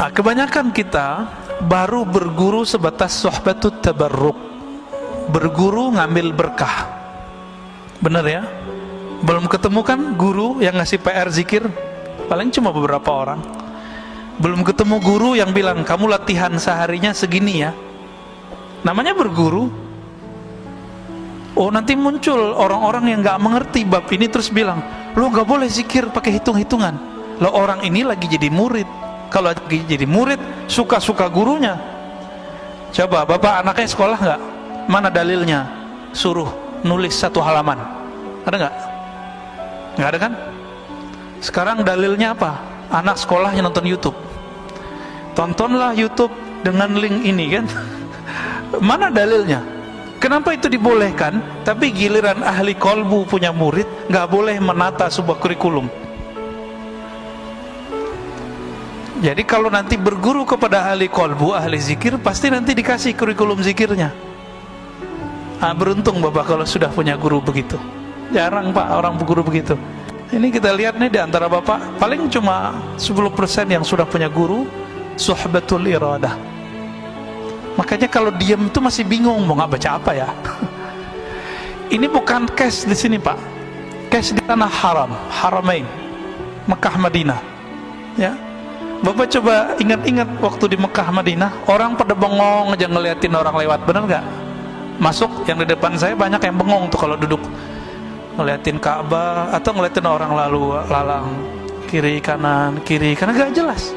Kebanyakan kita baru berguru sebatas sohbatut tabarruk, berguru ngambil berkah. Bener ya? Belum ketemu kan guru yang ngasih PR zikir? Paling cuma beberapa orang. Belum ketemu guru yang bilang kamu latihan seharinya segini ya. Namanya berguru. Oh, nanti muncul orang-orang yang gak mengerti bab ini terus bilang, lo gak boleh zikir pakai hitung-hitungan. Lo orang ini lagi jadi murid. Kalau lagi jadi murid, suka-suka gurunya. Coba bapak anaknya sekolah gak? Mana dalilnya? Suruh nulis 1 halaman. Ada gak? Gak ada kan? Sekarang dalilnya apa? Anak sekolahnya nonton YouTube. Tontonlah YouTube dengan link ini kan. Mana dalilnya? Kenapa itu dibolehkan? Tapi giliran ahli kolbu punya murid gak boleh menata sebuah kurikulum. Jadi kalau nanti berguru kepada ahli kolbu, ahli zikir, pasti nanti dikasih kurikulum zikirnya. Beruntung bapak kalau sudah punya guru begitu. Jarang pak orang berguru begitu. Ini kita lihat nih di antara bapak paling cuma 10% yang sudah punya guru suhbatul iradah. Makanya kalau diam itu masih bingung mau nggak baca apa ya. Ini bukan case di sini pak, case di tanah haram, haramain, Mekah Madinah. Ya, bapak coba ingat-ingat waktu di Mekah Madinah, orang pada bengong aja ngeliatin orang lewat, bener nggak? Masuk yang di depan saya banyak yang bengong tuh kalau duduk ngeliatin Ka'bah atau ngeliatin orang lalu lalang kiri kanan gak jelas.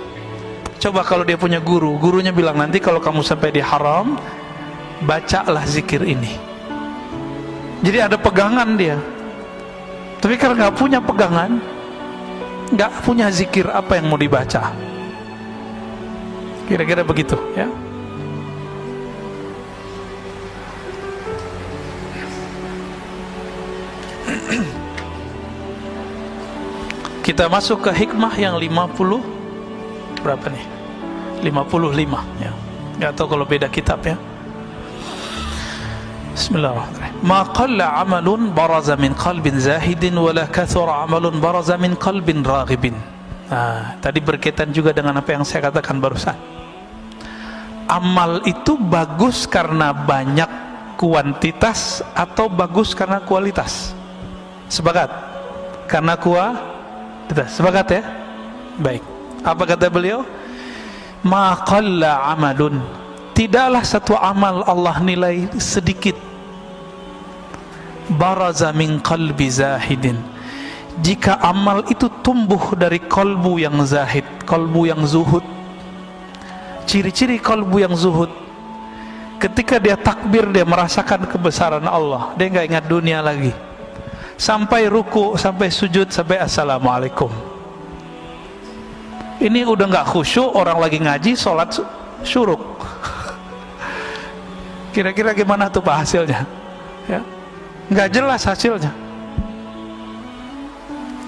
Coba kalau dia punya guru, gurunya bilang nanti kalau kamu sampai di haram, bacalah zikir ini. Jadi ada pegangan dia. Tapi karena nggak punya pegangan, nggak punya zikir, apa yang mau dibaca? Kira-kira begitu ya. Kita masuk ke hikmah yang 50 berapa nih? 55 ya. Enggak tahu kalau beda kitab ya. Bismillahirrahmanirrahim. Ma qalla 'amalun baraza min qalbin zahidin wa la kathura 'amalun baraza min qalbin raghibin. Tadi berkaitan juga dengan apa yang saya katakan barusan. Amal itu bagus karena banyak kuantitas atau bagus karena kualitas? Sepakat? Karena kualitas. Sepakat ya? Baik. Apa kata beliau? Ma qalla amalun, tidaklah satu amal Allah nilai sedikit, baraza min qalbi zahidin, jika amal itu tumbuh dari kolbu yang zahid, kolbu yang zuhud. Ciri-ciri kolbu yang zuhud, ketika dia takbir dia merasakan kebesaran Allah, dia nggak ingat dunia lagi, sampai ruku, sampai sujud, sampai assalamualaikum. Ini udah nggak khusyuk, orang lagi ngaji, sholat syuruk. Kira-kira gimana tuh pak hasilnya? Ya, nggak jelas hasilnya.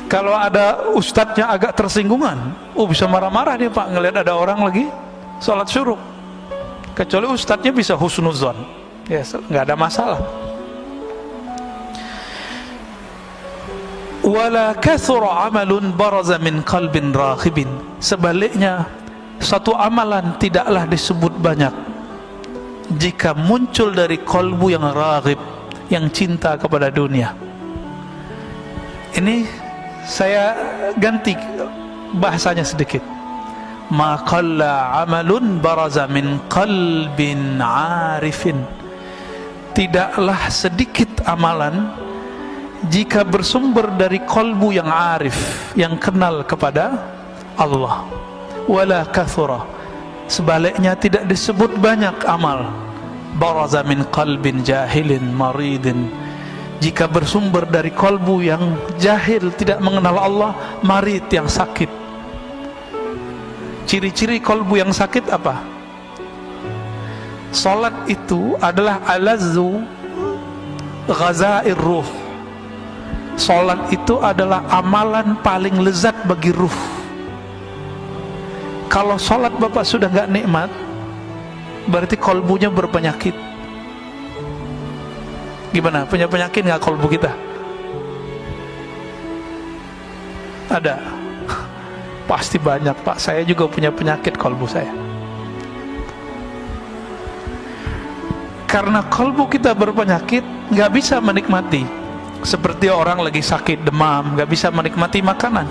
Kalau ada ustadznya agak tersinggungan, bisa marah-marah dia pak ngelihat ada orang lagi sholat syuruk. Kecuali ustadznya bisa husnuzon, ya nggak ada masalah. Wala kathura amalun baraza min qalbin raghibin, sebaliknya satu amalan tidaklah disebut banyak jika muncul dari kolbu yang raghib, yang cinta kepada dunia. Ini saya ganti bahasanya sedikit. Ma qalla amalun baraza min qalbin arifin, tidaklah sedikit amalan jika bersumber dari kolbu yang arif, yang kenal kepada Allah. Wala kathura, sebaliknya tidak disebut banyak amal baraza min qalbin jahilin maridin, jika bersumber dari kolbu yang jahil, tidak mengenal Allah, marid, yang sakit. Ciri-ciri kolbu yang sakit apa? Salat itu adalah alazzu ghazair ruh. Salat itu adalah amalan paling lezat bagi ruh. Kalau salat bapak sudah nggak nikmat, berarti kolbunya berpenyakit. Gimana? Punya penyakit nggak kolbu kita? Ada. Pasti banyak Pak, saya juga punya penyakit kolbu saya. Karena kolbu kita berpenyakit, nggak bisa menikmati. Seperti orang lagi sakit demam, nggak bisa menikmati makanan.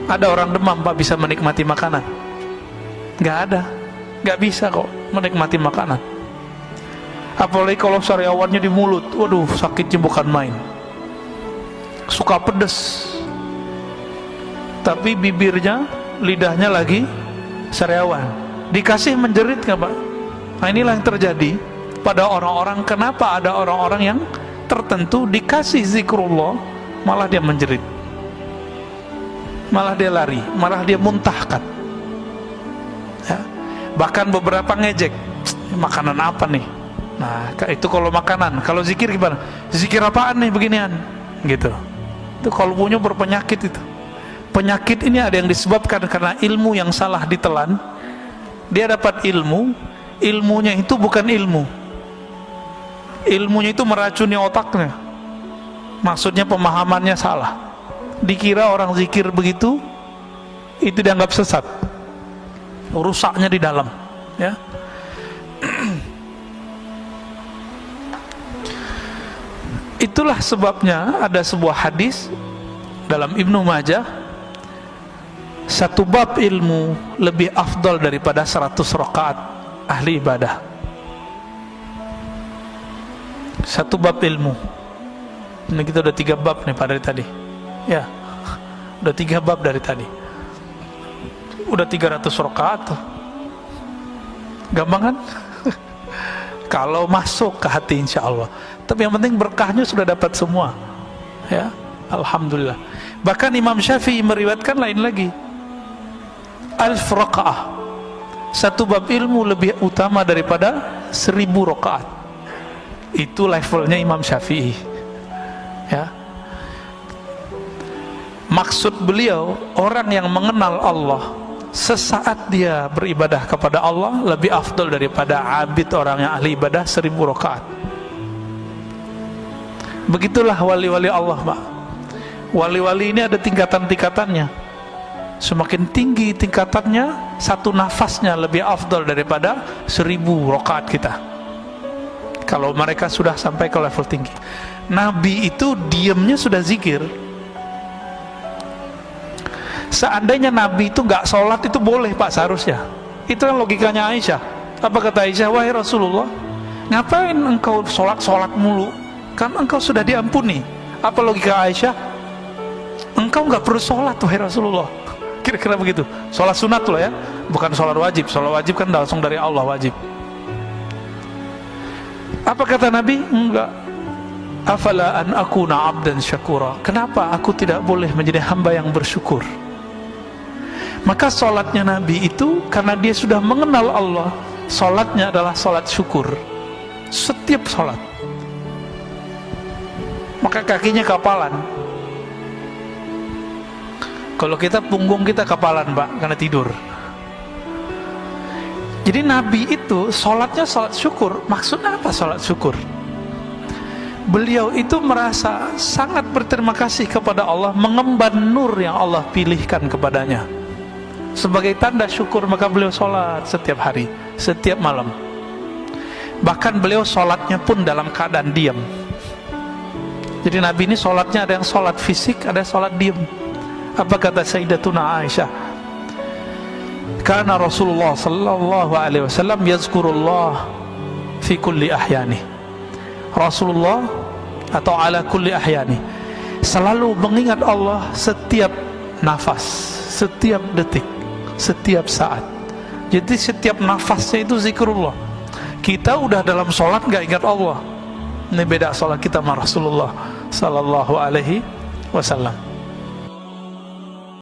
Ada orang demam Pak bisa menikmati makanan? Nggak ada, nggak bisa kok menikmati makanan. Apalagi kalau sariawannya di mulut, waduh sakitnya bukan main. Suka pedes, tapi bibirnya, lidahnya lagi sariawan. Dikasih menjerit nggak Pak? Nah inilah yang terjadi pada orang-orang. Kenapa ada orang-orang yang tertentu dikasih zikrullah malah dia menjerit, malah dia lari, malah dia muntahkan ya. Bahkan beberapa ngejek, makanan apa nih? Nah itu kalau makanan. Kalau zikir gimana? Zikir apaan nih beginian? Gitu. Itu kalbunya berpenyakit itu. Penyakit ini ada yang disebabkan karena ilmu yang salah ditelan. Dia dapat ilmu, ilmunya itu bukan ilmu. Ilmunya itu meracuni otaknya. Maksudnya pemahamannya salah. Dikira orang zikir begitu, itu dianggap sesat. Rusaknya di dalam, ya. Itulah sebabnya ada sebuah hadis dalam Ibnu Majah, satu bab ilmu lebih afdal daripada 100 rakaat ahli ibadah. Satu bab ilmu. Ini kita udah 3 bab nih Pak dari tadi. Ya, udah 3 bab dari tadi. Udah 300 rakaat. Gampang kan? Kalau masuk ke hati insya Allah. Tapi yang penting berkahnya sudah dapat semua. Ya, alhamdulillah. Bahkan Imam Syafi'i meriwayatkan lain lagi. 1000 rakaah. Satu bab ilmu lebih utama daripada 1000 rakaat. Itu levelnya Imam Syafi'i. Ya. Maksud beliau, orang yang mengenal Allah sesaat dia beribadah kepada Allah lebih afdal daripada abid orang yang ahli ibadah 1000 rakaat. Begitulah wali-wali Allah Pak. Wali-wali ini ada tingkatan-tingkatannya. Semakin tinggi tingkatannya, satu nafasnya lebih afdal daripada 1000 rakaat kita. Kalau mereka sudah sampai ke level tinggi. Nabi itu diamnya sudah zikir. Seandainya Nabi itu nggak sholat itu boleh Pak seharusnya. Itu kan logikanya Aisyah. Apa kata Aisyah? Wahai Rasulullah, ngapain engkau sholat mulu? Kan engkau sudah diampuni. Apa logika Aisyah? Engkau nggak perlu sholat wahai Rasulullah. Kira-kira begitu. Sholat sunat loh ya, bukan sholat wajib. Sholat wajib kan langsung dari Allah wajib. Apa kata Nabi? Enggak. Afala an akuna abdan syakura. Kenapa aku tidak boleh menjadi hamba yang bersyukur? Maka sholatnya Nabi itu karena dia sudah mengenal Allah. Sholatnya adalah sholat syukur. Setiap sholat. Maka kakinya kapalan. Kalau kita punggung kita kapalan Pak, karena tidur. Jadi Nabi itu sholatnya sholat syukur. Maksudnya apa sholat syukur? Beliau itu merasa sangat berterima kasih kepada Allah, mengemban nur yang Allah pilihkan kepadanya. Sebagai tanda syukur maka beliau sholat setiap hari, setiap malam. Bahkan beliau sholatnya pun dalam keadaan diam. Jadi Nabi ini sholatnya ada yang sholat fisik, ada yang sholat diam. Apa kata Sayyidatuna Aisyah? Karena Rasulullah sallallahu alaihi wasallam yazkurullah fi kulli ahyani. Rasulullah atau ala kulli ahyani selalu mengingat Allah setiap nafas, setiap detik, setiap saat. Jadi setiap nafasnya itu zikrullah. Kita udah dalam sholat gak ingat Allah. Ini beda sholat kita sama Rasulullah sallallahu alaihi wasallam.